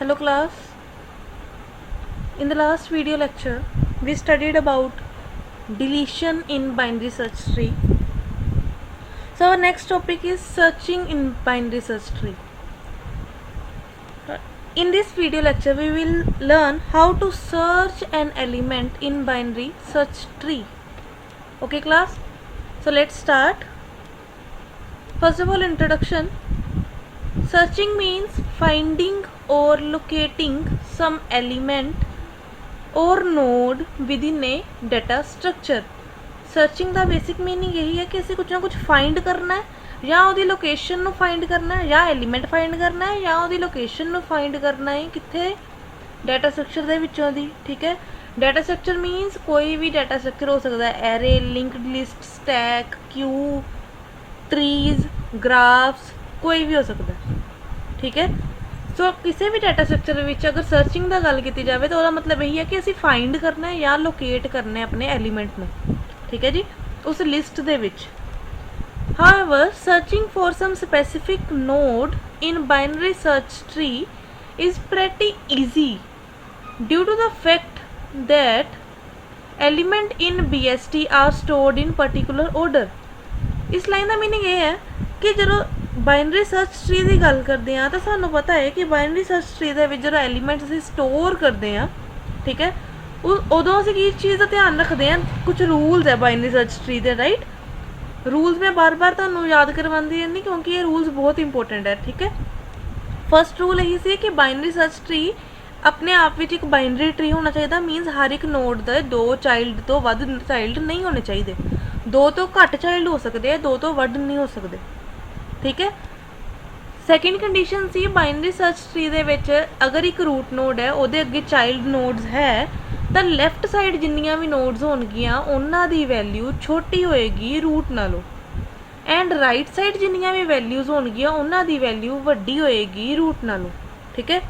Hello class. In the last video lecture we studied about deletion in binary search tree. So our next topic is searching in binary search tree. In this video lecture we will learn how to search an element in binary search tree. Okay class, so let's start. First of all, introduction. Searching means finding or locating some element or node within a data structure. Searching का basic meaning यही है कि असी कुछ ना कुछ find करना है या उसकी लोकेशन ਨੂੰ फाइंड करना है या एलिमेंट फाइंड करना है या उसकी लोकेशन ਨੂੰ फाइंड करना है कित्थे डाटा स्ट्रक्चर ਦੇ ਵਿੱਚੋਂ ਦੀ। ठीक है, डाटा स्ट्रक्चर मीनस कोई भी डाटा स्ट्रक्चर हो सकता है, array, linked list, stack, Q, trees, graphs, कोई भी हो सकता है। ठीक है, सो किसी भी डाटा स्ट्रक्चर में अगर सर्चिंग का गल की जाए तो मतलब यही है कि असी फाइंड करना है या लोकेट करना है अपने एलीमेंट में। ठीक है जी, उस लिस्ट दे विच। However searching for some specific node in binary search tree is pretty easy due to the fact that element in BST are stored in particular order. इस लाइन का मीनिंग ये है कि जो बाइनरी सर्च ट्री की गल करते हैं तो सानू पता है कि बाइनरी सर्च ट्री के जो एलीमेंट्स असीं स्टोर करते हैं, ठीक है, उदों असीं की चीज़ का ध्यान रखते हैं। कुछ रूल्स है बाइनरी सर्च ट्री के, राइट। रूल्स मैं बार बार तुहानू याद करवाती रहनी क्योंकि ये रूल्स बहुत इंपोर्टेंट है। ठीक है, फर्स्ट रूल यही सी कि बाइनरी सर्च ट्री अपने आप में एक बाइनरी ट्री होना चाहिए। मीनस हर एक नोड के 2 चाइल्ड तो वध चाइल्ड नहीं होने चाहिए। 2 तो घट चाइल्ड हो सकते हैं, 2 तो वध नहीं हो सकते। ठीक है, सैकेंड कंडीशन सी बाइनरी सर्च ट्री दे विच अगर एक रूट नोड है वो अगे चाइल्ड नोड्स है तो लैफ्ट साइड जिन्नियां भी नोड्स होणगियां उन्हां दी वैल्यू छोटी होएगी रूट नालों, एंड राइट साइड जिन्नियां भी वैल्यूज होणगियां उन्हां दी वैल्यू वड्डी होएगी रूट नालों। ठीक है,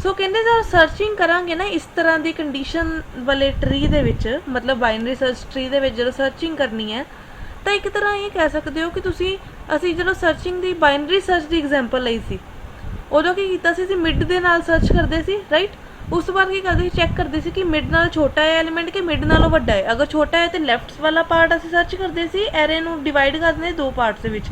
सो कहते जब सर्चिंग करांगे ना इस तरह की कंडीशन वाले ट्री दे विच, मतलब बाइनरी सर्च ट्री दे विच जो सर्चिंग करनी है तो एक तरह ये कह सकते हो कि तुसी असी जो सर्चिंग की बाइनरी सर्च की एग्जाम्पल ली सी उदों की कीता सी मिड दे नाल सर्च करते सी, राइट। उस तो बाद की करते चैक करते सी कि मिड नाल छोटा है एलिमेंट कि मिड नालों वड्डा है। अगर छोटा है तो लैफ्ट वाला पार्ट असी सर्च करते सी, एरे नूं डिवाइड करते 2 पार्ट्स दे विच।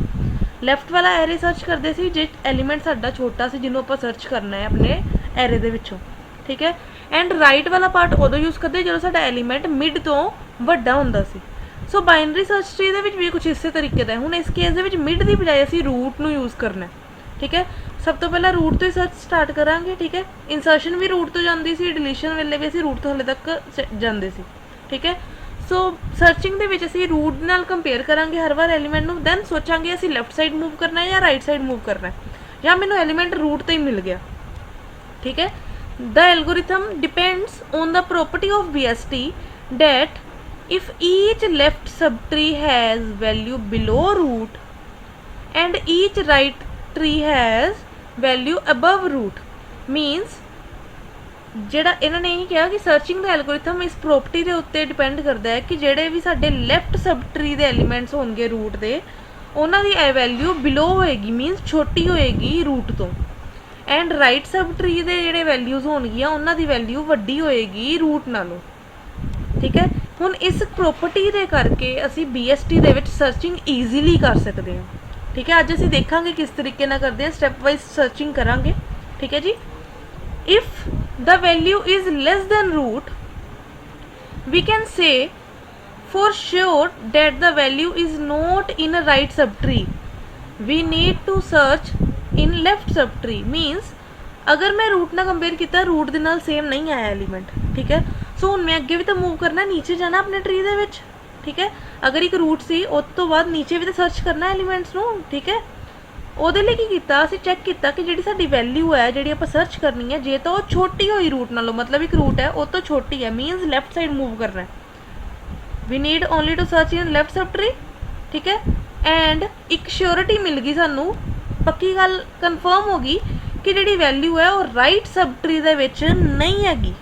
लैफ्ट वाला एरे सर्च करते सी जे एलीमेंट साडा छोटा सी जिन्हों आपां सर्च करना है अपने एरे दे विचों। ठीक है, एंड राइट वाला पार्ट उदों यूज़ करते जो साडा एलीमेंट मिड तो वड्डा हुंदा सी। सो बाइनरी सर्च ट्री दे विच भी कुछ इस तरीके का हुण इस केस दे विच मिड की बजाय असी रूट नूं यूज़ करना है। ठीक है, सब तो पहला रूट तो ही सर्च स्टार्ट करांगे। ठीक है, इंसर्शन भी रूट तो जाती सी, डिलीशन वेले भी असी रूट तो हले तक जाते सी। ठीक है, सो सर्चिंग दे विच असी रूट नाल कंपेयर करांगे हर बार एलीमेंट नूं, दैन सोचांगे असी लैफ्ट साइड मूव करना है या राइट साइड मूव करना है या मैनूं एलीमेंट रूट तो ही मिल गया। ठीक है, the algorithm depends on the property of BST that if each left subtree has value below root and each right tree has value above root means ਜਿਹੜਾ ਇਹਨਾਂ ਨੇ ਇਹ ਕਿਹਾ ਕਿ ਸਰਚਿੰਗ ਦਾ ਐਲਗੋਰਿਥਮ ਇਸ ਪ੍ਰੋਪਰਟੀ ਦੇ ਉੱਤੇ ਡਿਪੈਂਡ ਕਰਦਾ ਹੈ ਕਿ ਜਿਹੜੇ ਵੀ ਸਾਡੇ ਲੈਫਟ ਸਬ ਟਰੀ ਦੇ ਐਲੀਮੈਂਟਸ ਹੋਣਗੇ ਰੂਟ ਦੇ ਉਹਨਾਂ ਦੀ ਵੈਲਿਊ ਬਿਲੋ ਹੋਏਗੀ, ਮੀਨਸ ਛੋਟੀ ਹੋਏਗੀ ਰੂਟ ਤੋਂ, ਐਂਡ ਰਾਈਟ ਸਬ ਟਰੀ ਦੇ ਜਿਹੜੇ ਵੈਲਿਊਜ਼ ਹੋਣਗੀਆਂ ਉਹਨਾਂ ਦੀ ਵੈਲਿਊ ਵੱਡੀ ਹੋਏਗੀ ਰੂਟ ਨਾਲੋਂ। ठीक है, ਹੁਣ इस प्रॉपर्टी ਦੇ करके ਅਸੀਂ BST ਦੇ ਵਿੱਚ सर्चिंग ईजीली कर सकते हैं। ठीक है, अज ਅਸੀਂ देखांगे किस तरीके ਨਾਲ करते हैं, स्टैप वाइज सर्चिंग करांगे। ठीक है जी, if the value is less than root we can say for sure that the value is not in a right sub tree, we need to search in left sub tree. Means अगर मैं root ना compare किया root के नाल same नहीं आया element. ठीक है, सो हुण मैं अगे भी तो मूव करना, नीचे जाना अपने ट्री दे विच। ठीक है, अगर एक रूट सी उस तो बाद नीचे भी तो सर्च करना एलीमेंट्स नूं। ठीक है, ਉਹਦੇ ਲਈ ਕੀ ਕੀਤਾ ਅਸੀਂ चैक किया कि ਜਿਹੜੀ ਸਾਡੀ वैल्यू है ਜਿਹੜੀ ਆਪਾਂ सर्च करनी है जे तो वो छोटी होई रूट नालों, मतलब एक रूट है वो तो छोटी है, मीनस लैफ्ट साइड मूव करना है। We need only to search in left sub tree. ठीक है, एंड एक श्योरिटी मिल गई सानू, पक्की गल कन्फर्म हो गई कि ਜਿਹੜੀ वैल्यू है वो राइट सब ट्री दे विच नहीं हैगी।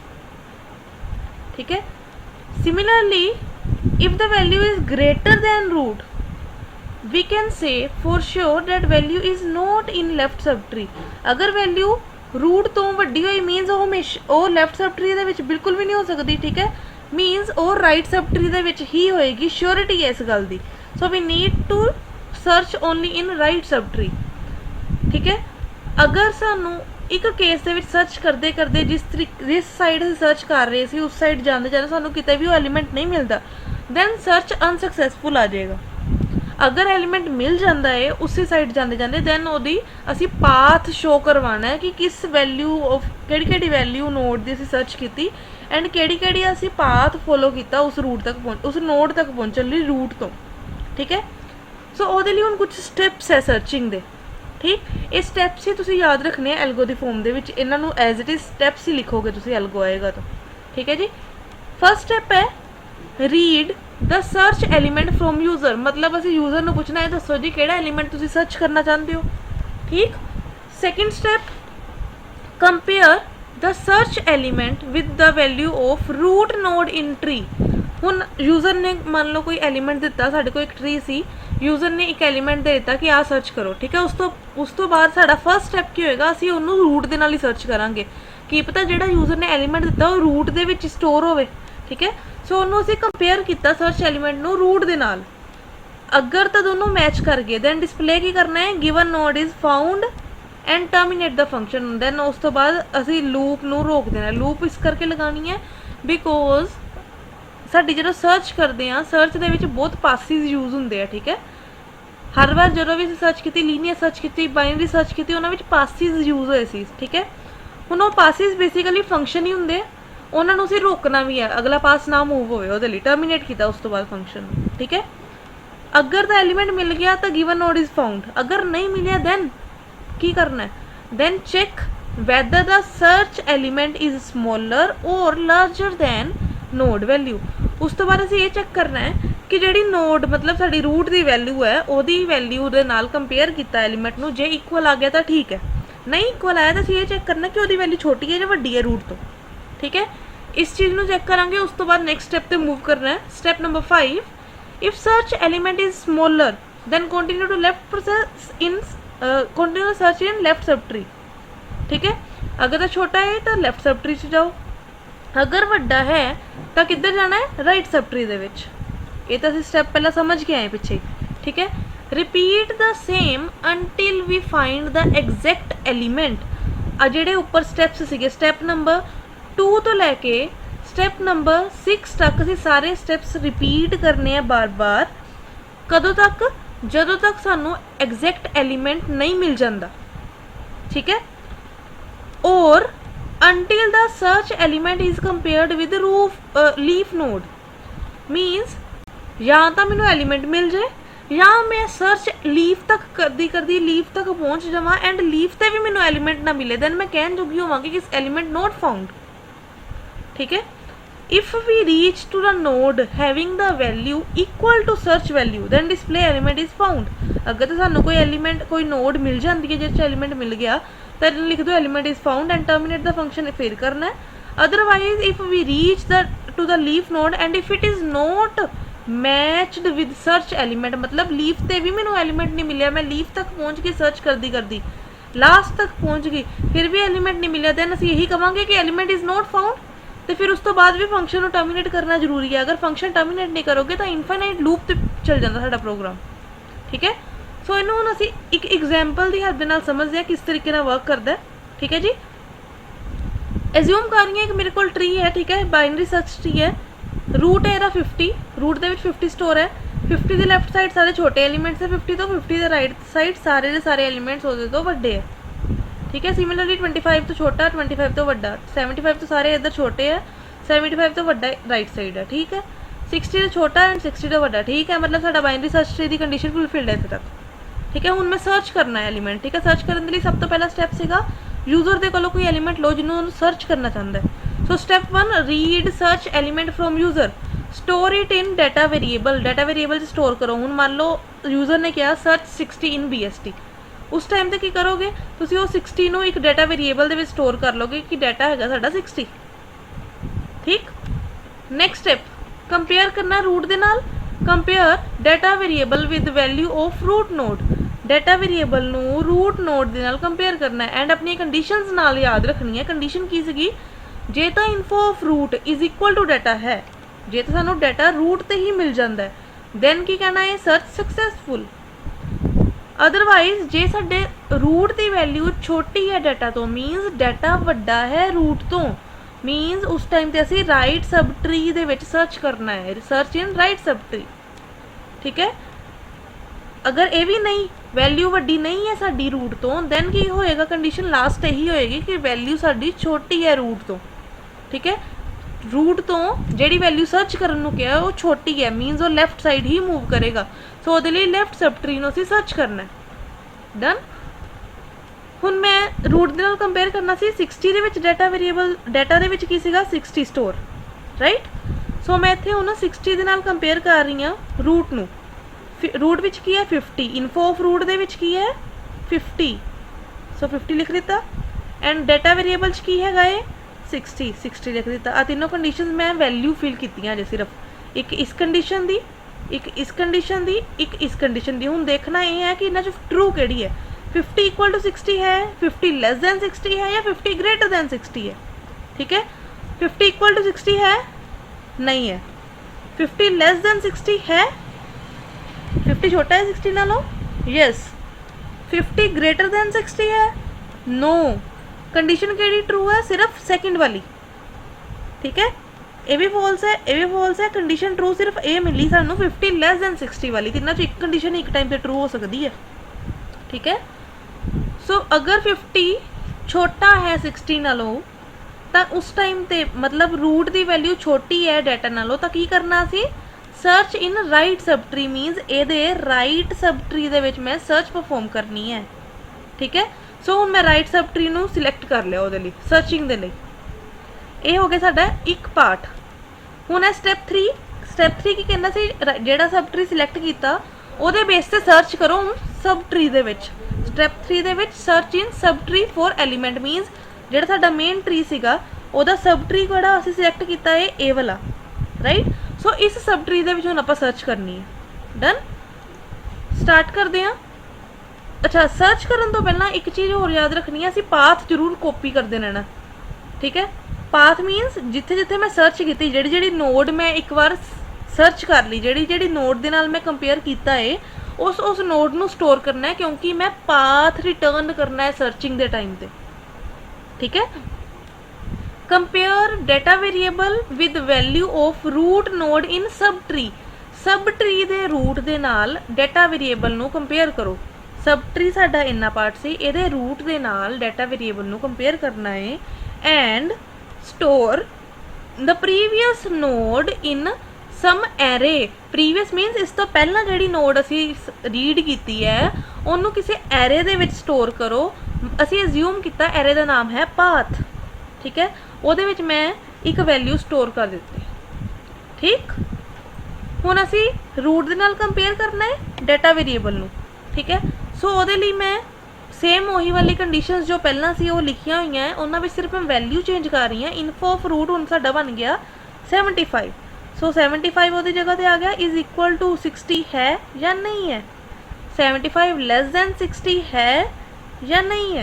ठीक है, similarly if the value is greater than root we can say for sure that value is not in left sub tree. अगर वैल्यू रूट तो वड्डी होई मीनस वो हमेशा वो लैफ्ट सब ट्री दे विच बिल्कुल भी नहीं हो सकती, ठीक है, मीनस वो राइट सब ट्री दे विच ही होएगी, श्योरिटी है इस गल दी। So we need to search only in right sub tree, ठीक है। अगर सानू एक केस दे विच सर्च करते करते जिस साइड असीं सर्च कर रहे सी उस साइड जाते जाते सानू किते भी वो एलीमेंट नहीं मिलता, दैन सर्च अनसक्सैसफुल आ जाएगा। अगर एलीमेंट मिल जाता है उसी साइड जाते जाते दैन ओदी असी पाथ शो करवाना है कि किस वैल्यू ऑफ केड़ी वैल्यू नोड की असी सर्च की एंड केड़ी असी पाथ फॉलो किया उस रूट तक उस नोड तक पहुँचने लिए रूट तो, ठीक है। सो ओहदे लिए हुण कुछ स्टैप्स है सर्चिंग दे, ठीक। ये स्टैप्स ही तुसीं याद रखने एल्गो की फॉर्म दे विच, इन्हां नूं एज इट इज स्टैप्स ही लिखोगे तुसीं एल्गो आएगा तो, ठीक है जी। फर्स्ट स्टैप है read the search element from user, मतलब असीं यूजर नूं पुछना है दसो जी किहड़ा एलीमेंट तुसीं सर्च करना चाहते हो, ठीक। Second step compare the search element with the value of root node in tree. हुण यूजर ने मान लो कोई एलीमेंट दिता, साडे कोल एक ट्री सी, यूजर ने एक एलीमेंट दे दिता कि आ सर्च करो, ठीक है। उस तो बाद साडा फर्स्ट स्टैप की होएगा, असीं उहनूं रूट दे नाल ही सर्च करांगे, की पता जिहड़ा यूजर ने एलीमेंट दिता वो रूट दे विच स्टोर होवे, ठीक है। सो उन्होंने असीं कंपेयर किया सर्च एलीमेंट नूं रूट दे नाल, अगर तो दोनों मैच कर गए दैन डिस्प्ले की करना है given node is found and terminate the function. Then उस तो बाद असीं लूप नूं रोक देना, लूप इस करके लगानी है बिकॉज साडी जो सर्च करते हैं सर्च दे विच बहुत पासिस यूज होंगे हैं, ठीक है। हर बार जो भी सर्च की लीनियर सर्च की बाइनरी सर्च की उन्होंने पासिस यूज होए सी, ठीक है। हुण वो पासिस बेसिकली फंक्शन ही होंगे, उन्होंने उसे रोकना भी है, अगला पास ना मूव होए उहदे लई टर्मीनेट किया उस तो बाद फंक्शन, ठीक है। अगर तो एलीमेंट मिल गया तो गिवन नोड इज़ फाउंड, अगर नहीं मिले दैन की करना है, then check whether the search element is smaller और लार्जर दैन नोड वैल्यू। उस तो बाद असीं ये चेक करना है कि जिहड़ी नोड मतलब साडी रूट की वैल्यू है उहदी वैल्यू दे नाल कंपेयर किया एलीमेंट नूं, जे इक्वल आ गया तो ठीक है, नहीं इक्वल आया तो असीं ये चेक करना कि उहदी वैल्यू छोटी है या वड्डी है रूट तो, ठीक है। इस चीज़ को चेक करांगे, उस तो बाद नेक्स्ट स्टैप पे मूव करना है। Step number 5, if search element is smaller then continue to left process in continue search in left sub tree, ठीक है। अगर तो छोटा है तो लेफ्ट सब ट्री जाओ, अगर वड्डा है तो किधर जाना है राइट सब ट्री दे विच। ये तो असीं स्टैप पहला समझ के आए पिछे, ठीक है। Repeat the same until we find the exact element. आ जिहड़े उपर स्टैप्स सीगे स्टैप नंबर 2 तो लैके स्टैप नंबर 6 तक असीं सारे स्टैप्स रिपीट करने हैं बार बार, कदों तक, जदों तक सानू एग्जैक्ट एलीमेंट नहीं मिल जाता, ठीक है। और until the search element is compared with leaf node, मीनस या तो मैनू एलीमेंट मिल जाए या मैं सर्च लीफ तक करदी लीफ तक पहुँच जावा एंड लीफ से भी मैनू एलीमेंट ना मिले, दैन मैं कहन जोगी होवांगी कि एलीमेंट नॉट फाउंड, ठीक है। If we reach to the node having the value equal to search value then display element is found. अगर तो सानू कोई एलीमेंट कोई नोड मिल जाती है जिस एलीमेंट मिल गया तो लिख दो element is found and terminate the function फिर करना है। Otherwise if we reach the to the leaf node and if it is not matched with search element, मतलब लीफ से भी मैनू एलीमेंट नहीं मिले, मैं लीफ तक पहुँच के सर्च करदी लास्ट तक पहुँच गई फिर भी एलीमेंट नहीं मिले, दैन असीं यही कहांगे कि एलीमेंट इज़ नॉट फाउंड। तो फिर उस तो बाद भी फंक्शन को टर्मिनेट करना जरूरी है, अगर फंक्शन टर्मिनेट नहीं करोगे तो इनफाइनाइट लूप तो चल जाता साडा प्रोग्राम, ठीक है। सो इन्हूं हुण असीं एक एग्जाम्पल की हेल्प दे नाल समझदे हां किस तरीके नाल वर्क करदा है, ठीक है जी। एज्यूम कर रही है कि मेरे को ट्री है, ठीक है, बाइनरी सर्च ट्री है, रूट है 50, रूट दे विच 50 स्टोर है, 50 के लैफ्ट साइड सारे छोटे एलीमेंट्स है 50 तो 50 के राइट साइड सारे के सारे एलीमेंट्स होते तो वड्डे है, ठीक है। सिमिलरली 25 तो छोटा 25 तो वड्डा, 75 तो सारे इधर छोटे है 75 तो वड्डा राइट साइड है, ठीक है। 60 तो छोटा एंड 60 तो वड्डा, ठीक है। मतलब साडा बाइनरी सर्च ट्री की कंडीशन फुलफिल्ड है इत्थे तक, ठीक है। हुण मैं सर्च करना है एलीमेंट, ठीक है। सर्च करने के लिए सब तो पहला स्टैप सीगा यूजर दे कोलों कोई एलीमेंट लो जिन्होंने सर्च करना चाहता है। So step 1 read search element from user, store it in data variable, data variable store करो। हुण मान लो यूजर ने कहा सर्च 60 इन BST, उस टाइम ते की करोगे तुसीं वो 60 नूं एक डाटा वेरिएबल दे विच स्टोर कर लोगे कि डाटा हैगा साडा 60, ठीक। नैक्सट स्टैप कंपेयर करना रूट दे नाल, compare data variable with value of root node, data variable ਨੂੰ ਰੂਟ ਨੋਡ ਦੇ ਨਾਲ ਕੰਪੇਅਰ ਕਰਨਾ ਹੈ ਐਂਡ ਆਪਣੀ ਕੰਡੀਸ਼ਨਸ ਨਾਲ ਯਾਦ ਰੱਖਣੀ ਹੈ। ਕੰਡੀਸ਼ਨ ਕੀ ਸੀਗੀ, ਜੇ ਤਾਂ info of root is equal to data ਹੈ, ਜੇ ਤਾਂ ਸਾਨੂੰ ਡਾਟਾ ਰੂਟ ਤੇ ਹੀ ਮਿਲ ਜਾਂਦਾ ਹੈ, ਦੈਨ ਕੀ ਕਹਿਣਾ ਹੈ, ਸਰਚ ਸਕਸੈਸਫੁਲ। ਅਦਰਵਾਈਜ਼ ਜੇ ਸਾਡੇ ਰੂਟ ਦੀ ਵੈਲਿਊ ਛੋਟੀ ਹੈ ਡਾਟਾ ਤੋਂ, ਮੀਨਸ ਡਾਟਾ ਵੱਡਾ ਹੈ ਰੂਟ ਤੋਂ, ਮੀਨਸ ਉਸ ਟਾਈਮ ਤੇ ਅਸੀਂ ਰਾਈਟ ਸਬ ਟਰੀ ਦੇ ਵਿੱਚ ਸਰਚ ਕਰਨਾ ਹੈ, ਸਰਚ ਇਨ ਰਾਈਟ ਸਬ ਟਰੀ। ਠੀਕ ਹੈ, ਅਗਰ ਇਹ ਵੀ ਨਹੀਂ, ਵੈਲਿਊ ਵੱਡੀ ਨਹੀਂ ਹੈ ਸਾਡੀ ਰੂਟ ਤੋਂ, ਦੈਨ ਕੀ ਹੋਏਗਾ, ਕੰਡੀਸ਼ਨ ਲਾਸਟ ਇਹੀ ਹੋਏਗੀ ਕਿ ਵੈਲਿਊ ਸਾਡੀ ਛੋਟੀ ਹੈ ਰੂਟ ਤੋਂ। ਠੀਕ ਹੈ, ਰੂਟ ਤੋਂ ਜਿਹੜੀ ਵੈਲਿਊ ਸਰਚ ਕਰਨ ਨੂੰ ਕਿਹਾ ਉਹ ਛੋਟੀ ਹੈ, ਮੀਨਸ ਉਹ ਲੈਫਟ ਸਾਈਡ ਹੀ ਮੂਵ ਕਰੇਗਾ। ਸੋ ਉਹਦੇ ਲਈ ਲੈਫਟ ਸਬ ਟਰੀ ਨੂੰ ਅਸੀਂ ਸਰਚ ਕਰਨਾ ਹੈ। ਡਨ। ਹੁਣ ਮੈਂ ਰੂਟ ਦੇ ਨਾਲ ਕੰਪੇਅਰ ਕਰਨਾ ਸੀ, 60 ਦੇ ਵਿੱਚ ਡਾਟਾ ਵੇਰੀਏਬਲ, ਡਾਟਾ ਦੇ ਵਿੱਚ ਕੀ ਸੀਗਾ 60 ਸਟੋਰ, ਰਾਈਟ। ਸੋ ਮੈਂ ਇੱਥੇ ਹੁਣ 60 ਦੇ ਨਾਲ ਕੰਪੇਅਰ ਕਰ ਰਹੀ ਹਾਂ ਰੂਟ ਨੂੰ। ਰੂਟ ਵਿੱਚ ਕੀ ਹੈ 50, ਇਨਫੋ ਆਫ ਰੂਟ ਦੇ ਵਿੱਚ ਕੀ ਹੈ 50, ਸੋ 50 ਲਿਖ ਦਿੱਤਾ ਐਂਡ ਡਾਟਾ ਵੇਰੀਏਬਲ 'ਚ ਕੀ ਹੈਗਾ ਹੈ 60 ਲਿਖ ਦਿੱਤਾ। ਆ ਤਿੰਨੋਂ ਕੰਡੀਸ਼ਨਸ ਮੈਂ ਵੈਲਿਊ ਫਿਲ ਕੀਤੀਆਂ ਜੇ, ਸਿਰਫ ਇੱਕ ਇਸ ਕੰਡੀਸ਼ਨ ਦੀ, ਇੱਕ ਇਸ ਕੰਡੀਸ਼ਨ ਦੀ, ਇੱਕ ਇਸ ਕੰਡੀਸ਼ਨ ਦੀ। ਹੁਣ ਦੇਖਣਾ ਇਹ ਹੈ ਕਿ ਇਹਨਾਂ 'ਚ ਟਰੂ ਕਿਹੜੀ ਹੈ, 50 ਇਕੁਅਲ ਟੂ 60 ਹੈ, 50 ਲੈਸ ਦੈਨ 60 ਹੈ, ਜਾਂ 50 ਗ੍ਰੇਟਰ ਦੈਨ 60 ਹੈ। ਠੀਕ ਹੈ, 50 ਇਕੁਅਲ ਟੂ 60 ਹੈ, नहीं है। 50 लेस देन 60 है, 50 छोटा है 60 नालों, यस। 50 ग्रेटर देन 60 है, नो। कंडीशन केड़ी ट्रू है, सिर्फ सेकंड वाली। ठीक है, ये भी फॉल्स है, ये भी फॉल्स है। कंडीशन ट्रू सिर्फ ये मिली सानू 50 लेस देन 60 वाली, तिना एक कंडीशन एक टाइम पे ट्रू हो सकती है। ठीक है, सो अगर 50 छोटा है 60 नालों ਤਾਂ ਉਸ ਟਾਈਮ ਤੇ ਮਤਲਬ ਰੂਟ ਦੀ ਵੈਲਿਊ ਛੋਟੀ ਹੈ ਡਾਟਾ ਨਾਲੋਂ, ਤਾਂ ਕੀ ਕਰਨਾ ਸੀ, ਸਰਚ ਇਨ ਰਾਈਟ ਸਬ ਟਰੀ, ਮੀਨਸ ਇਹਦੇ ਰਾਈਟ ਸਬ ਟਰੀ ਦੇ ਵਿੱਚ ਮੈਂ ਸਰਚ ਪਰਫਾਰਮ ਕਰਨੀ ਹੈ। ਠੀਕ ਹੈ, ਸੋ ਹੁਣ ਮੈਂ ਰਾਈਟ ਸਬ ਟਰੀ ਨੂੰ ਸਿਲੈਕਟ ਕਰ ਲਿਆ ਉਹਦੇ ਲਈ, ਸਰਚਿੰਗ ਦੇ ਲਈ। ਇਹ ਹੋ ਗਿਆ ਸਾਡਾ ਇੱਕ ਪਾਰਟ। ਹੁਣ ਹੈ ਸਟੈਪ 3। ਸਟੈਪ 3 ਕੀ ਕਹਿੰਦਾ ਸੀ, ਜਿਹੜਾ ਸਬ ਟਰੀ ਸਿਲੈਕਟ ਕੀਤਾ ਉਹਦੇ ਬੇਸ ਤੇ ਸਰਚ ਕਰੋ ਹੁਣ ਸਬ ਟਰੀ ਦੇ ਵਿੱਚ। ਸਟੈਪ 3 ਦੇ ਵਿੱਚ search in sub tree for element, means ਜਿਹੜਾ ਸਾਡਾ ਮੇਨ ਟਰੀ ਸੀਗਾ ਉਹਦਾ ਸਬ ਟਰੀ ਕਿਹੜਾ ਅਸੀਂ ਸਿਲੈਕਟ ਕੀਤਾ ਹੈ, ਇਹ ਵਾਲਾ, ਰਾਈਟ। ਸੋ ਇਸ ਸਬ ਟਰੀ ਦੇ ਵਿੱਚ ਹੁਣ ਆਪਾਂ ਸਰਚ ਕਰਨੀ ਹੈ। ਡਨ, ਸਟਾਰਟ ਕਰਦੇ ਹਾਂ। ਅੱਛਾ, ਸਰਚ ਕਰਨ ਤੋਂ ਪਹਿਲਾਂ ਇੱਕ ਚੀਜ਼ ਹੋਰ ਯਾਦ ਰੱਖਣੀ ਹੈ, ਅਸੀਂ ਪਾਥ ਜ਼ਰੂਰ ਕਾਪੀ ਕਰਦੇ ਰਹਿਣਾ। ਠੀਕ ਹੈ, ਪਾਥ ਮੀਨਸ ਜਿੱਥੇ ਜਿੱਥੇ ਮੈਂ ਸਰਚ ਕੀਤੀ, ਜਿਹੜੀ ਜਿਹੜੀ ਨੋਡ ਮੈਂ ਇੱਕ ਵਾਰ ਸਰਚ ਕਰ ਲਈ, ਜਿਹੜੀ ਜਿਹੜੀ ਨੋਡ ਦੇ ਨਾਲ ਮੈਂ ਕੰਪੇਅਰ ਕੀਤਾ ਹੈ, ਉਸ ਨੋਡ ਨੂੰ ਸਟੋਰ ਕਰਨਾ ਹੈ, ਕਿਉਂਕਿ ਮੈਂ ਪਾਥ ਰਿਟਰਨ ਕਰਨਾ ਹੈ ਸਰਚਿੰਗ ਦੇ ਟਾਈਮ ਤੇ। ठीक है, compare data variable with value of root node in sub tree. सब ट्री दे रूट दे नाल डाटा वेरिएबल नू कंपेयर करो। सब ट्री साडा इन्ना पार्ट सी, इहदे रूट दे नाल डाटा वेरिएबल नू कंपेयर करना है and store the previous node in some array. Previous means इस तो पहला जिहड़ी नोड असी रीड कीती है उहनू किसी एरे दे विच स्टोर करो। ਅਸੀਂ ਅਜ਼ਿਊਮ ਕੀਤਾ ਐਰੇ ਦਾ ਨਾਮ ਹੈ ਪਾਥ। ਠੀਕ ਹੈ, ਉਹਦੇ ਵਿੱਚ ਮੈਂ ਇੱਕ ਵੈਲਿਊ ਸਟੋਰ ਕਰ ਦਿੱਤੀ। ਠੀਕ, ਹੁਣ ਅਸੀਂ ਰੂਟ ਦੇ ਨਾਲ ਕੰਪੇਅਰ ਕਰਨਾ ਹੈ ਡਾਟਾ ਵੇਰੀਏਬਲ ਨੂੰ। ਠੀਕ ਹੈ, ਸੋ ਉਹਦੇ ਲਈ ਮੈਂ ਸੇਮ ਉਹੀ ਵਾਲੀ ਕੰਡੀਸ਼ਨਸ ਜੋ ਪਹਿਲਾਂ ਸੀ ਉਹ ਲਿਖੀਆਂ ਹੋਈਆਂ ਹੈ, ਉਹਨਾਂ ਵਿੱਚ ਸਿਰਫ ਮੈਂ ਵੈਲਿਊ ਚੇਂਜ ਕਰ ਰਹੀ ਹਾਂ। ਇਨਫੋ ਆਫ ਰੂਟ ਹੁਣ ਸਾਡਾ ਬਣ ਗਿਆ 75, ਸੋ 75 ਉਹਦੀ ਜਗ੍ਹਾ ਤੇ ਆ ਗਿਆ ਇਜ਼ ਇਕੁਅਲ ਟੂ 60 ਹੈ ਜਾਂ ਨਹੀਂ ਹੈ, 75 ਲੈਸ ਦੈਨ 60 ਹੈ या नहीं है,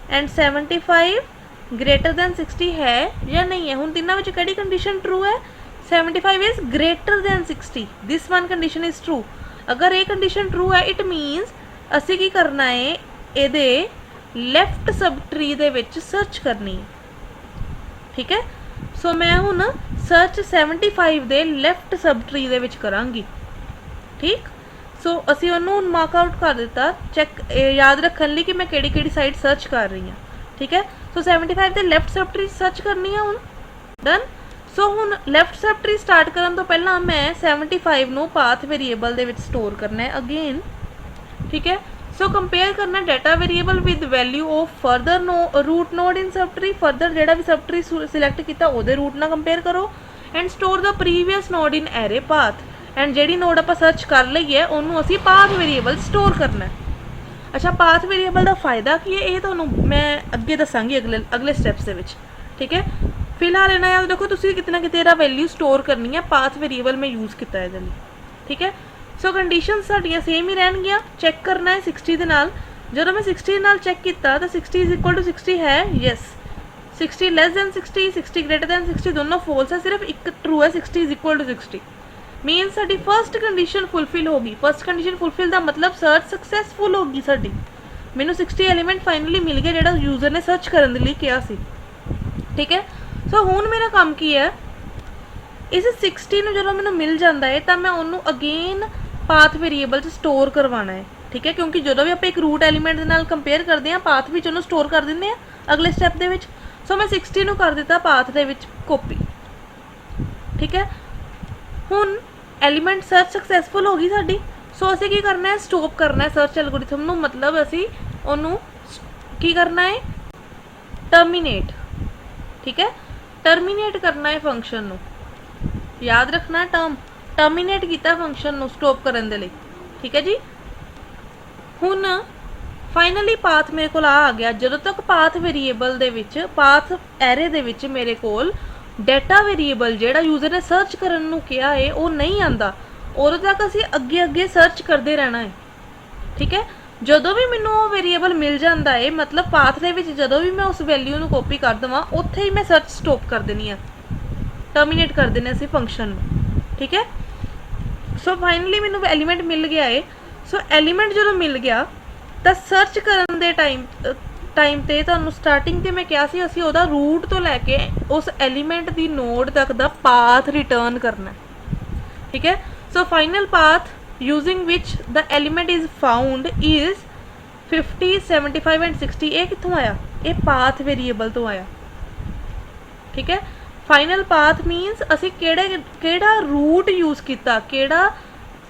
एंड 75 ग्रेटर दैन 60 है या नहीं है। हुण तिन्नां विच किहड़ी कंडीशन ट्रू है, 75 is greater than 60, this one condition is true. अगर ये कंडीशन ट्रू है इट मीनस असी की करना है, इहदे लैफ्ट सब ट्री दे विच सर्च करनी है। ठीक है, सो मैं हुण सर्च 75 दे लैफ्ट सब ट्री दे विच करांगी। ठीक, सो असी उन्होंने मार्कआउट कर दिता, चैक याद रखने लिए कि मैं केड़ी साइड सर्च कर रही हाँ। ठीक है, सो 75 के लैफ्ट सब ट्री सर्च करनी है हुण। डन, सो हुण लैफ्ट सब ट्री स्टार्ट करने तो पहला मैं 75 नू पाथ वेरीएबल दे विच स्टोर करना है अगेन। ठीक है, सो कंपेयर करना data variable with value of further root node in sub tree. Further जिहड़ा भी सब ट्री सिलैक्ट किया उहदे रूट नाल कंपेयर करो and store the previous node in array path. And जिहड़ी नोड आपां सर्च कर लईए उहनूं असीं पाथ वेरीएबल स्टोर करना है। अच्छा, पाथ वेरीएबल का फायदा की है ये तुहानूं मैं अगे दसांगी अगले स्टैप्स दे विच। ठीक है, फिलहाल इन्ना याद रखो तुसीं कितना किते इहदा वैल्यू स्टोर करनी है, पाथ वेरीएबल मैं यूज़ किया इहदे लई। ठीक है, सो कंडीशन साडियां सेम ही रहनगियां। चैक करना है 60 दे नाल। जदों मैं 60 नाल चैक किया तो 60 इज इक्वल टू 60 है, yes. 60 less than 60, 60 greater than 60 दोनों फॉल्स है, सिर्फ एक ट्रू है, 60 इज इक्वल टू 60। मीनस साडी फर्स्ट कंडीशन फुलफिल होगी। फर्स्ट कंडीशन फुलफिल का मतलब सर्च सक्सैसफुल होगी साडी। मैनू 60 एलीमेंट फाइनली मिल गया जिहड़ा यूजर ने सर्च करने के लिए कहा सी, ठीक है। सो हुण मेरा काम की है, इस 60 नूं जदों मैनू मिल जाता है तो मैं उन्होंने अगेन पाथ वेरीएबल स्टोर करवाना है, ठीक है। क्योंकि जो भी आप एक रूट एलीमेंट के नाल कंपेयर करते हैं पाथ भी उन्होंने स्टोर कर देंगे अगले स्टैप के। सो मैं 60 नूं कर दिता पाथ के कॉपी, ठीक है। हुण एलीमेंट सर्च सक्सैसफुल हो गई साडी। सो असीं की करना है, स्टॉप करना है सर्च एल्गोरिथम नूं, मतलब असीं उन्होंने की करना है, टर्मीनेट, ठीक है। टर्मीनेट करना है फंक्शन नूं, याद रखना है टर्मीनेट किया फंक्शन नूं स्टॉप करने के लिए, ठीक है जी। हुण फाइनली पाथ मेरे को आ गया। जदों तक पाथ वेरीएबल दे विच, पाथ एरे दे विच मेरे कोल डेटा वेरीएबल जिहड़ा यूजर ने सर्च करन नूं कहा है वो नहीं आंदा, उदों तक असीं अगे अगे सर्च करते रहना है, ठीक है। जदों भी मैनूं वो वेरीएबल मिल जाता है, मतलब पाथ दे विच जदों भी मैं उस वैल्यू नूं कॉपी कर देवां उत्थे ही मैं सर्च स्टॉप कर देनी है, टर्मीनेट कर देने असीं फंक्शन, ठीक है। सो फाइनली मैनूं एलीमेंट मिल गया है। सो एलीमेंट जो मिल गया तो सर्च करन दे टाइम ते तुहानूं स्टार्टिंग ते मैं कहा सी असीं उहदा रूट तो लैके उस एलीमेंट दी नोड तक दा पाथ रिटर्न करना है, ठीक है। So final path using which the element is found is 50, 75 and 60। ये कित्थों आया? ये पाथ वेरीएबल तो आया, ठीक है। फाइनल पाथ मीनस असी केड़ा रूट यूज़ किया, केड़ा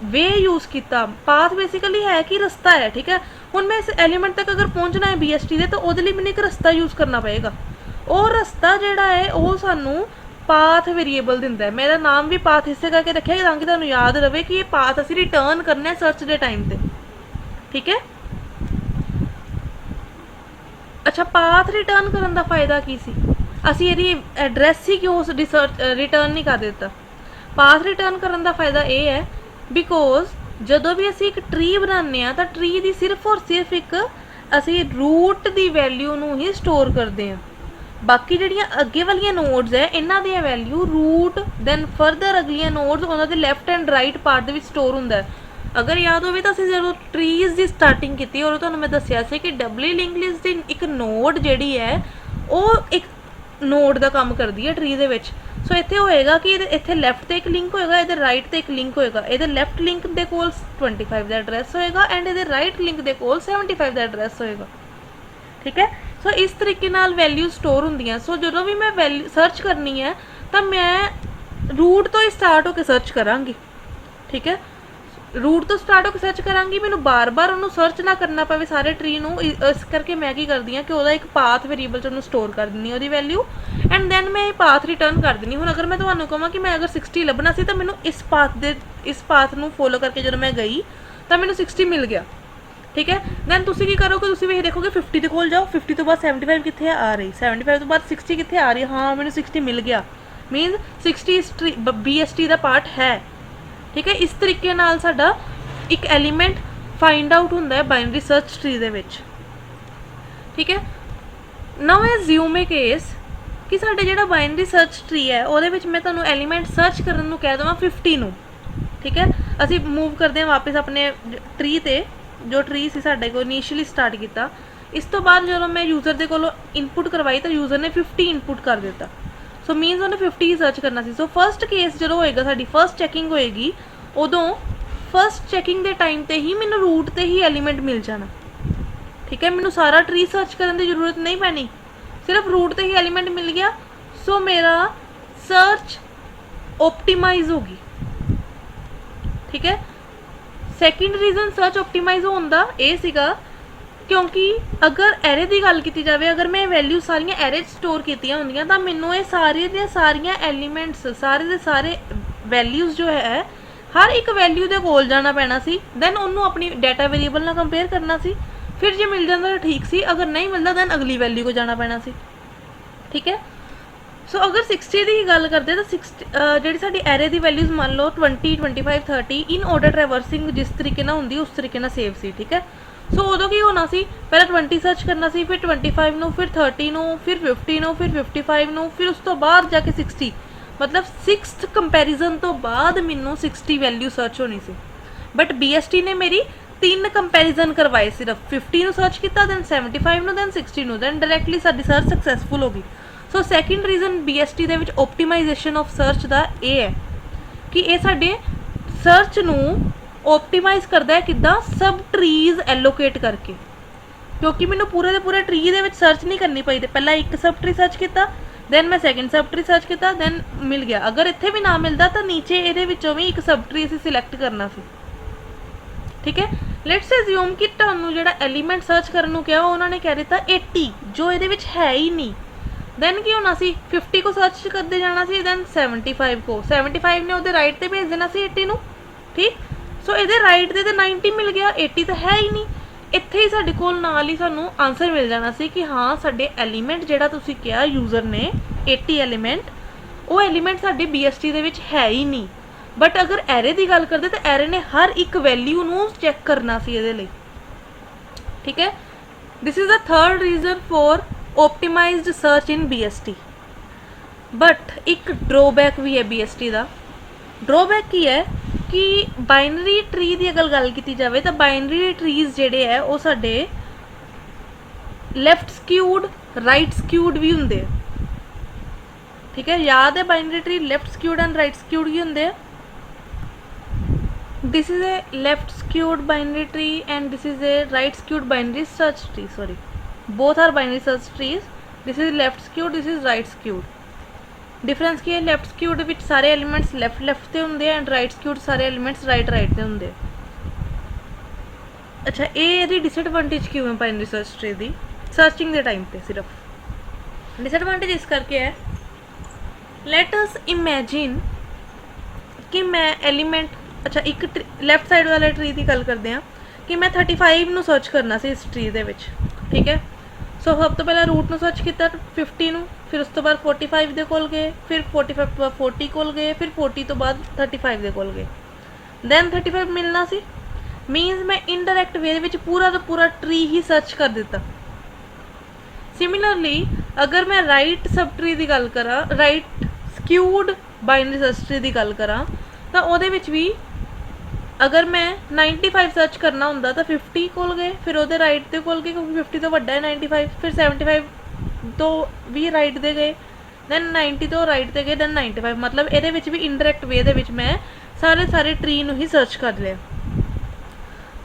वे यूज़ किया। पाथ बेसिकली है कि रस्ता है, ठीक है। हुण मैं इस एलीमेंट तक अगर पहुँचना है BST दे तो उहदे लई मैनूं एक रस्ता यूज़ करना पएगा। वो रस्ता जिहड़ा है वो सानूं पाथ वेरीएबल दिंदा है। मेरा नाम भी पाथ इसे करके रखा है ताकि तुहानूं याद रहे कि ये पाथ असी रिटर्न करना है सर्च के टाइम ते, ठीक है। अच्छा, पाथ रिटर्न करने का फायदा की सी? असी ये एड्रैस ही क्यों रिटर्न नहीं कर देता? पाथ रिटर्न करने का फायदा ये है बिकॉज जदों भी असी एक ट्री बनाने तो ट्री की सिर्फ और सिर्फ एक असी रूट की वैल्यू नूं ही स्टोर करते हैं। बाकी जिहड़ियां अगे वालियां नोड्स है इन्हां दी वैल्यू रूट दैन फरदर अगलियां नोड्स उन्हां दे लैफ्ट एंड राइट पार्ट दे विच स्टोर हुंदा है। अगर याद हो तो असीं जदों ट्रीज़ की स्टार्टिंग की और तुहानूं मैं दस्सिया सी कि डबली लिंक लिस्ट दी एक नोड जिहड़ी है वो एक नोड का काम करती है ट्री दे विच। सो इत्थे होएगा कि इत्थे लैफ्ट ते एक लिंक होएगा, इधर राइट ते एक लिंक होएगा। इधर लैफ्ट लिंक दे कोल 25 का एड्रैस होएगा एंड इधर राइट लिंक दे कोल 75 का एड्रैस होएगा, ठीक है। सो इस तरीके नाल वैल्यू स्टोर होंदियां। सो जदों भी मैं वैल्यू सर्च करनी है तो मैं रूट तो ही स्टार्ट होकर सर्च करांगी, ठीक है। रूट तो स्टार्ट होकर सर्च करांगी, मैनू बार बार उन्होंने सर्च ना करना पवे सारे ट्री नूं। इस करके मैं की करदी हाँ कि वह एक पाथ वेरीएबल च उन्होंने स्टोर कर दिंदी वही वैल्यू एंड दैन मैं ये पाथ रिटर्न कर दिंदी। हुण अगर मैं तुहानूं कहां कि मैं अगर 60 लभना सी तो मैनू इस पाथ नूं फॉलो करके जब मैं गई तो मैनू 60 मिल गया, ठीक है। दैन तुसीं की करोगे, तुसीं भी देखोगे 50 के कोल जाओ, 50 तो बाद 75 कित्थे आ रही, 75 तो बाद 60 कित्थे आ रही, हाँ मैनू 60 मिल गया, मीनस 60 इस ट्री BST का पार्ट है, ठीक है। इस तरीके नाल साडा एक एलीमेंट फाइंड आउट होंदा है बाइनरी सर्च ट्री दे विच, ठीक है। नाउ एज्यूम ए केस कि साडे जिहड़ा बाइनरी सर्च ट्री है उहदे विच मैं तुहानूं एलीमेंट सर्च करन नूं कह देवां 50 नूं, ठीक है। असीं मूव करदे हां वापस अपने ट्री ते, जो ट्री सी साडे कोल इनिशियली स्टार्ट किया। इस तो बाद जो मैं यूजर दे कोलों इनपुट करवाई तो यूजर ने 50 इनपुट कर दिता। सो मीनस उन्हें 50 ही सर्च करना सी। सो फर्स्ट केस जो होएगा, साडी फर्स्ट चैकिंग होएगी, उदों फर्स्ट चैकिंग के टाइम ते ही मैनू रूट ते ही एलीमेंट मिल जाना, ठीक है। मैनू सारा ट्री सर्च करने की जरूरत नहीं पैनी, सिर्फ रूट ते ही एलीमेंट मिल गया। सो मेरा सर्च ऑप्टिमाइज होगी, ठीक है। सैकेंड रीजन सर्च ऑप्टिमाइज होंदा ये सीगा क्योंकि अगर एरे की गल की जाए, अगर मैं वैल्यू सारियां एरे स्टोर कीतियां होंदियां तां मैनू ये सारियां एलीमेंट्स सारे दे सारे वैल्यूज़ जो है हर एक वैल्यू के कोल जाना पैना सी, दैन उन्होंने अपनी डाटा वेरीएबल नाल कंपेयर करना सी। फिर जे मिल जाता तो ठीक सी, अगर नहीं मिलता दैन अगली वैल्यू को जाना पैना सी, ठीक है। सो अगर 60 की गल करते तो 60 जी साडी एरे की वैल्यूज़ मान लो 20 25 30 इन ऑर्डर ट्रैवर्सिंग जिस तरीके ना होंदी उस तरीके ना सेव सी, ठीक है। सो उदों की होना सी, पहले 20 सर्च करना सी, फिर 25 नू, फिर 30 नू, फिर 50 नू, फिर 55 नू, फिर उस तो बाद जाके 60, मतलब 6th कंपैरिजन तो बाद मैनू 60 वैल्यू सर्च होनी सी। बट BST ने मेरी 3 कंपैरिजन करवाए, सिर्फ 50 नू सर्च किया, दैन 75 नू, दैन 60 नू, दैन डायरैक्टली साडी सर्च सक्सैसफुल हो गई। सो सैकेंड रीजन BST दे विच ऑप्टिमाइजेशन ऑफ सर्च का यह है कि ये साडे सर्च नू ऑप्टिमाइज करता है किद्दां, सब ट्रीज एलोकेट करके, क्योंकि मैनू पूरे दे पूरे ट्री दे विच सर्च नहीं करनी पई। पहला एक सब ट्री सर्च किया, दैन मैं सैकेंड सब ट्री सर्च किया, दैन मिल गया। अगर इत्थे भी ना मिलता तो नीचे ये विचों भी एक सब ट्री असीं सिलैक्ट करना सी, ठीक है। लेट्स एज्यूम कि तुहानूं जिहड़ा एलीमेंट सर्च करन नूं कहा उन्होंने कह दिता 80, जो ये है ही नहीं। दैन की होना सी, 50 को सर्च करते जाना सी, दैन 75 को, 75 ने उहदे राइट ते भेज देना सी 80 नूं, ठीक। सो ये राइट ते 90 मिल गया, 80 तो है ही नहीं। इत्थे ही साडे कोल नाल ही सानूं आंसर मिल जाना सी कि हाँ साडे एलीमेंट जिहड़ा तुसीं कहा यूजर ने 80 एलीमेंट, वो एलीमेंट साडे BST दे विच है ही नहीं। बट अगर एरे की गल करते तो एरे ने हर एक वैल्यू नूं चैक करना सी इहदे लई, ठीक है। This is the third reason for optimized search in BST। But एक ड्रॉबैक भी है BST का। ड्रॉबैक की है कि बाइनरी ट्री की अगर गल की जाए तो बाइनरी ट्रीज जिहड़े है वो साडे लैफ्ट स्क्यूड राइट स्क्यूड भी होंगे, ठीक है। याद है binary tree left skewed and right skewed ही होंगे। This is a left skewed binary tree and this is a right skewed binary search tree, sorry both are binary search trees। this is left skewed, this is right skewed। Difference की है, left skewed विच सारे elements left ते होंगे and right skewed सारे elements right ते होंगे। अच्छा ये डिसएडवांटेज क्यों है बाइनरी सर्च ट्री दी सर्चिंग के टाइम पे? सिर्फ डिसएडवांटेज इस करके है, लेट अस इमेजिन कि मैं एलीमेंट, अच्छा एक लैफ्ट साइड वाले ट्री की गल करते हैं कि मैं 35 नू सर्च करना सी इस ट्री दे विच, ठीक है। सो सब तो पहले रूट नू सर्च किया 50 नू, फिर उस तो बाद 45 दे कोल गए, फिर 45 तो बाद 40 कोल गए, फिर 40 तो बाद 35 दे कोल गए, दैन 35 मिलना सी। मीनस मैं इनडायरैक्ट वे विच पूरा तो पूरा ट्री ही सर्च कर दिता। सिमिलरली अगर मैं राइट सब ट्री की गल करा, right skewed binary search tree की गल करा, तो वो भी अगर मैं 95 सर्च करना होंदा तो 50 कोल गए, फिर वो राइट दे कोल गए क्योंकि 50 तो वड्डा है 95, फिर 75 तो भी राइट दे गए, दैन 90 तो राइट दे गए, दैन 95। मतलब ये भी इनडायरैक्ट वे दे विच मैं सारे ट्री नूं ही सर्च कर लिया।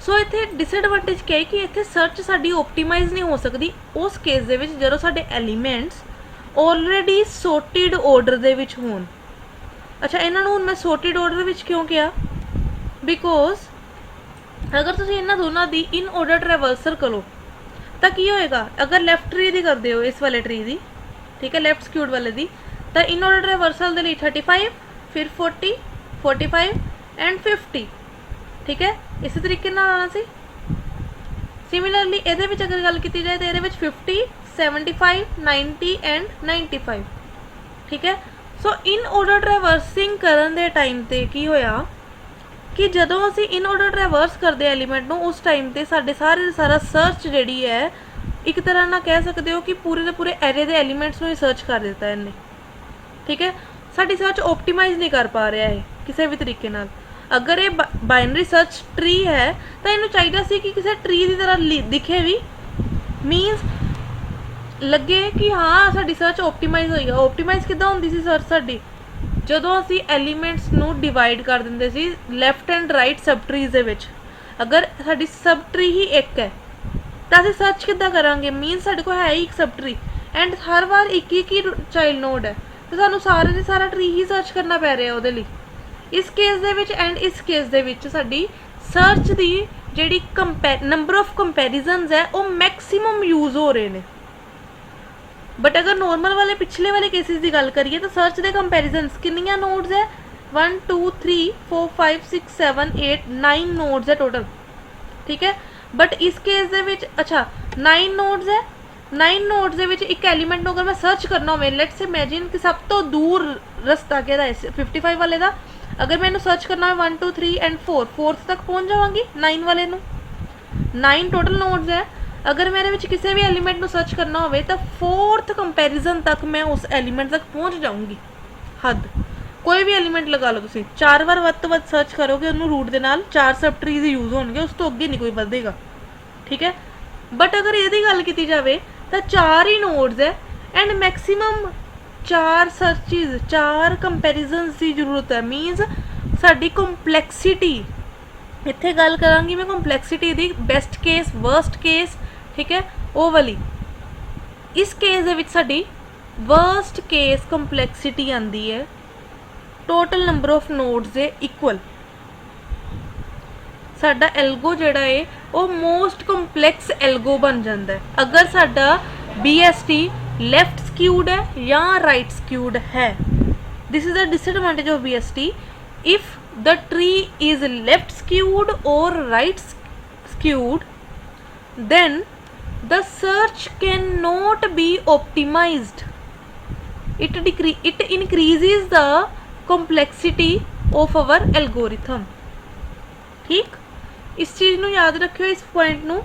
सो इत्थे डिसएडवांटेज क्या है कि इत्थे सर्च साडी ऑप्टिमाइज नहीं हो सकती उस केस दे विच जदों साडे एलीमेंट्स ऑलरेडी सॉर्टेड ऑर्डर दे विच होण। अच्छा इन्हां नूं मैं सॉर्टेड ऑर्डर विच क्यों किया? बिकॉज अगर तुम इन्होंने दोनों की इन ऑर्डर ट्रैवर्सल करो तो की होएगा, अगर लैफ्ट ट्री की करते हो इस वाले ट्री की, ठीक है, लैफ्ट स्क्यूड वाले की, तो इन ऑर्डर ट्रैवर्सल के लिए 35 फिर 40 45 एंड 50, ठीक है, इस तरीके आना सी। सिमिलरली ये अगर गल की जाए तो ये 50 75 90 एंड 95, ठीक है। सो इन ऑर्डर ट्रैवर्सिंग करन दे टाइम ते की होया कि जदों असी इन ऑर्डर ट्रैवर्स करते एलीमेंट नूं उस टाइम ते साडे सारा सर्च जिहड़ी है एक तरह ना कह सकते हो कि पूरे के पूरे एरे दे एलीमेंट्स नूं ही सर्च कर दिता इन्हें, ठीक है। साडी सर्च ऑप्टिमाइज नहीं कर पा रहा है किसी भी तरीके नाल। अगर ये बाइनरी सर्च ट्री है तो इन्हूं चाहिदा सी कि किसी ट्री की तरह दिखे भी, मीनस लगे कि हाँ साडी सर्च ऑप्टिमाइज हुई है। ऑप्टिमाइज किद्दां हुंदी सी सर्च साडी? जदों असी एलीमेंट्स नूं डिवाइड कर दिंदे सी लैफ्ट एंड राइट सब ट्रीज दे विच। अगर साडी सब ट्री ही एक है तो असीं सर्च किद्दां करांगे? मीनस साडे कोल है ही एक सब ट्री एंड हर बार एक ही चाइल्ड नोड है, तो सानूं सारे दे सारा ट्री ही सर्च करना पै रहा उहदे लई। इस केस दे विच एंड इस केस दे विच साडी सर्च दी जिहड़ी नंबर ऑफ कंपैरिजनस है वो मैक्सीमम यूज़ हो रहे हैं। बट अगर नॉर्मल वाले पिछले वाले केसेस की गल करिए तो सर्च के कंपैरिजन कितनियां नोड्स है? 1 2 3 4 5 6 7 8 9 नोड्स है टोटल, ठीक है। बट इस केस दे विच अच्छा 9 नोड्स है 9 नोड्स ਦੇ ਵਿੱਚ ਇੱਕ ਐਲੀਮੈਂਟ ਨੂੰ ਅਗਰ ਮੈਂ ਸਰਚ ਕਰਨਾ ਹੋਵੇ, ਲੈਟਸ ਇਮੇजिन ਕਿ ਸਭ ਤੋਂ ਦੂਰ ਰਸਤਾ ਕਿਹੜਾ ਹੈ 55 ਵਾਲੇ ਦਾ, ਅਗਰ ਮੈਂ ਇਹਨੂੰ ਸਰਚ ਕਰਨਾ ਹੋਵੇ 1 2 3 ਐਂਡ 4 4th ਤੱਕ ਪਹੁੰਚ ਜਾਵਾਂਗੀ 9 ਵਾਲੇ ਨੂੰ। 9 ਟੋਟਲ ਨੋड्स ਹੈ। ਅਗਰ ਮੇਰੇ ਵਿੱਚ ਕਿਸੇ ਵੀ ਐਲੀਮੈਂਟ ਨੂੰ ਸਰਚ ਕਰਨਾ ਹੋਵੇ ਤਾਂ 4th ਕੰਪੈਰੀਜ਼ਨ ਤੱਕ ਮੈਂ ਉਸ ਐਲੀਮੈਂਟ ਤੱਕ ਪਹੁੰਚ ਜਾਊਂਗੀ। ਹੱਦ ਕੋਈ ਵੀ ਐਲੀਮੈਂਟ ਲਗਾ ਲਓ ਤੁਸੀਂ, 4 ਵਾਰ ਵੱਧ ਤੋਂ ਵੱਧ ਸਰਚ ਕਰੋਗੇ ਉਹਨੂੰ ਰੂਟ ਦੇ ਨਾਲ, 4 ਸਬ ਟਰੀਜ਼ ਯੂਜ਼ ਹੋਣਗੇ, ਉਸ ਤੋਂ ਅੱਗੇ ਨਹੀਂ ਕੋਈ ਵਧੇਗਾ। ਠੀਕ ਹੈ, ਬਟ ਅਗਰ ਇਹਦੀ ਗੱਲ ਕੀਤੀ ਜਾਵੇ ਤਾਂ 4 ਹੀ ਨੋड्स ਹੈ ਐਂਡ ਮੈਕਸੀਮਮ 4 ਸਰਚਿਜ਼ 4 ਕੰਪੈਰੀਜ਼ਨਸ ਦੀ ਜ਼ਰੂਰਤ ਹੈ। ਮੀਨਸ ਸਾਡੀ ਕੰਪਲੈਕਸਿਟੀ, ਇੱਥੇ ਗੱਲ ਕਰਾਂਗੀ ਮੈਂ ਕੰਪਲੈਕਸਿਟੀ ਦੀ, ਬੈਸਟ ਕੇਸ ਵਰਸਟ ਕੇਸ, ਠੀਕ ਹੈ ਉਹ ਵਾਲੀ। ਇਸ ਕੇਸ ਦੇ ਵਿੱਚ ਸਾਡੀ ਵਰਸਟ ਕੇਸ ਕੰਪਲੈਕਸਿਟੀ ਆਂਦੀ ਹੈ ਟੋਟਲ ਨੰਬਰ ਆਫ ਨੋड्स ਦੇ ਇਕੁਅਲ। ਸਾਡਾ ਐਲਗੋ ਜਿਹੜਾ ਹੈ ਉਹ ਮੋਸਟ ਕੰਪਲੈਕਸ ਐਲਗੋ ਬਣ ਜਾਂਦਾ ਹੈ ਅਗਰ ਸਾਡਾ BST ਲੈਫਟ ਸਕਿਊਡ ਹੈ ਜਾਂ ਰਾਈਟ ਸਕਿਊਡ ਹੈ। This is the disadvantage of BST। If the tree is left skewed or right skewed, then the search cannot be optimized. It increases the complexity of our algorithm. ठीक, इस चीज़ ਨੂੰ याद रखियो, इस point ਨੂੰ।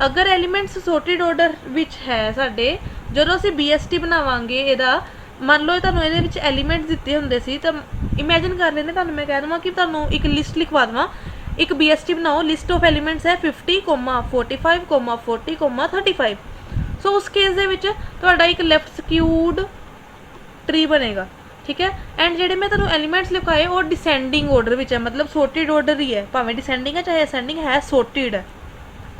अगर elements sorted order ਵਿੱਚ है ਸਾਡੇ, ਜਦੋਂ ਅਸੀਂ BST ਬਣਾਵਾਂਗੇ ਇਹਦਾ, ਮੰਨ ਲਓ ਤੁਹਾਨੂੰ ਇਹਦੇ ਵਿੱਚ ਐਲੀਮੈਂਟਸ ਦਿੱਤੇ ਹੁੰਦੇ ਸੀ ਤਾਂ ਇਮੇजिन ਕਰ ਲੈਂਦੇ, ਤੁਹਾਨੂੰ ਮੈਂ ਕਹਿ ਦੇਵਾਂ ਕਿ ਤੁਹਾਨੂੰ ਇੱਕ ਲਿਸਟ ਲਿਖਵਾ ਦੇਵਾਂ, ਇੱਕ BST ਬਣਾਓ, ਲਿਸਟ ਆਫ ਐਲੀਮੈਂਟਸ ਹੈ 50, 45, 40, 35। ਸੋ ਉਸ ਕੇਸ ਦੇ ਵਿੱਚ ਤੁਹਾਡਾ ਇੱਕ ਲੈਫਟ ਸਕਿਊਡ ਟਰੀ ਬਣੇਗਾ। ਠੀਕ ਹੈ, ਐਂਡ ਜਿਹੜੇ ਮੈਂ ਤੁਹਾਨੂੰ ਐਲੀਮੈਂਟਸ ਲਿਖਾਏ ਉਹ ਡਿਸੈਂਡਿੰਗ ਆਰਡਰ ਵਿੱਚ ਹੈ, ਮਤਲਬ ਸੋਰਟਿਡ ਆਰਡਰ ਹੀ ਹੈ, ਭਾਵੇਂ ਡਿਸੈਂਡਿੰਗ ਹੈ ਚਾਹੇ ਅਸੈਂਡਿੰਗ ਹੈ, ਸੋਰਟਿਡ ਹੈ।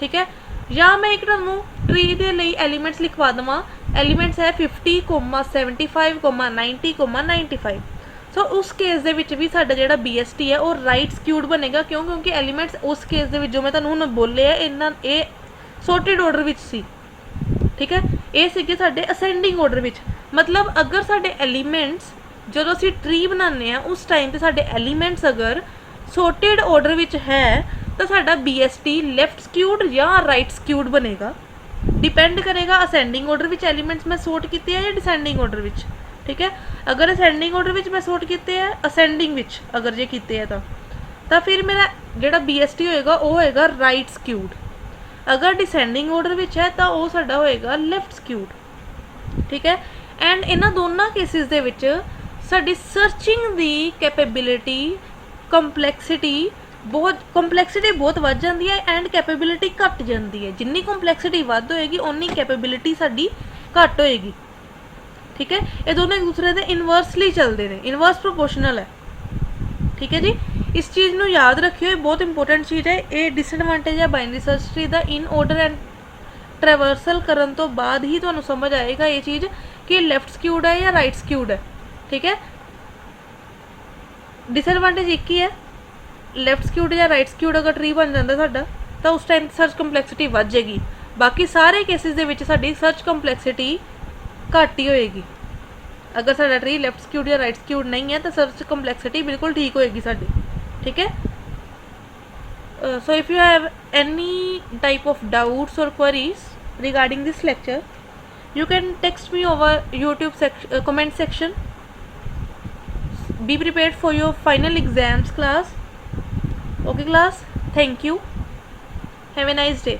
ਠੀਕ ਹੈ, ਜਾਂ ਮੈਂ ਇੱਕ ਤੁਹਾਨੂੰ ਟਰੀ ਦੇ ਲਈ ਐਲੀਮੈਂਟਸ ਲਿਖਵਾ ਦੇਵਾਂ, ਐਲੀਮੈਂਟਸ ਹੈ 50, 75, 90, 95। ਸੋ ਉਸ ਕੇਸ ਦੇ ਵਿੱਚ ਵੀ ਸਾਡਾ ਜਿਹੜਾ BST ਹੈ ਉਹ ਰਾਈਟ ਸਕਿਊਡ ਬਣੇਗਾ। ਕਿਉਂ? ਕਿਉਂਕਿ ਐਲੀਮੈਂਟਸ ਉਸ ਕੇਸ ਦੇ ਵਿੱਚ ਜੋ ਮੈਂ ਤੁਹਾਨੂੰ ਹੁਣ ਬੋਲੇ ਆ ਇਹ ਸੋਰਟਿਡ ਆਰਡਰ ਵਿੱਚ ਸੀ। ਠੀਕ ਹੈ, ਇਹ ਸੀਗੇ ਸਾਡੇ ਅਸੈਂਡਿੰਗ ਆਰਡਰ ਵਿੱਚ। ਮਤਲਬ ਅਗਰ ਸਾਡੇ ਐਲੀਮੈਂਟਸ ਜਦੋਂ ਅਸੀਂ ਟਰੀ ਬਣਾਉਂਦੇ ਹਾਂ ਉਸ ਟਾਈਮ 'ਤੇ ਸਾਡੇ ਐਲੀਮੈਂਟਸ ਅਗਰ ਸੋਰਟਿਡ ਆਰਡਰ ਵਿੱਚ ਹੈ ਤਾਂ ਸਾਡਾ BST ਲੈਫਟ ਸਕਿਊਡ ਜਾਂ ਰਾਈਟ ਸਕਿਊਡ ਬਣੇਗਾ। डिपेंड करेगा असेंडिंग ऑर्डर विच एलीमेंट्स मैं सोर्ट किए हैं या डिसेंडिंग ऑर्डर विच। ठीक है, अगर असेंडिंग ऑर्डर विच मैं सोर्ट किए हैं, असेंडिंग विच अगर जे किए हैं तो फिर मेरा जोड़ा BST होएगा वो होएगा राइट स्क्यूड। अगर डिसेंडिंग ऑर्डर विच है तो वो साडा होएगा लेफ्ट स्क्यूड। ठीक है, एंड इन्हां दोनों केसिस दे विच साडी सर्चिंग दी कैपेबिलिटी कंपलैक्सिटी बहुत वध जाती है एंड कैपेबिलिटी घट जाती है। जिन्नी कंपलैक्सिटी वध होएगी उन्नी कैपेबिलिटी साडी घट होएगी। ठीक है, ये दोनों एक दूसरे के इनवर्सली चलते हैं, इनवर्स प्रोपोर्शनल है। ठीक है जी, इस चीज़ को याद रखियो, बहुत इंपोर्टेंट चीज़ है। ये डिसएडवांटेज है बाइनरी सर्च ट्री का। इन ऑर्डर एंड ट्रैवर्सल करन तो बाद ही तुहानू समझ आएगा ये चीज़ कि लैफ्ट स्क्यूड है या राइट स्क्यूड है। ठीक है, डिसएडवांटेज एक ही है, लैफ्ट स्क्यूड या राइट स्क्यूड अगर ट्री बन जाता साडा तो उस टाइम सर्च कंपलैक्सिटी वध जाएगी। बाकी सारे केसिस दे विच साडी सर्च कंपलैक्सिटी घट ही होएगी। अगर साडा ट्री लैफ्ट स्क्यूड या राइट स्क्यूड नहीं है तो सर्च कंपलैक्सिटी बिल्कुल ठीक होएगी साडी। ठीक है, so if you have any type of doubts or queries regarding this lecture you can text me over YouTube comment section. Be prepared for your final exams class. Okay class, thank you, have a nice day.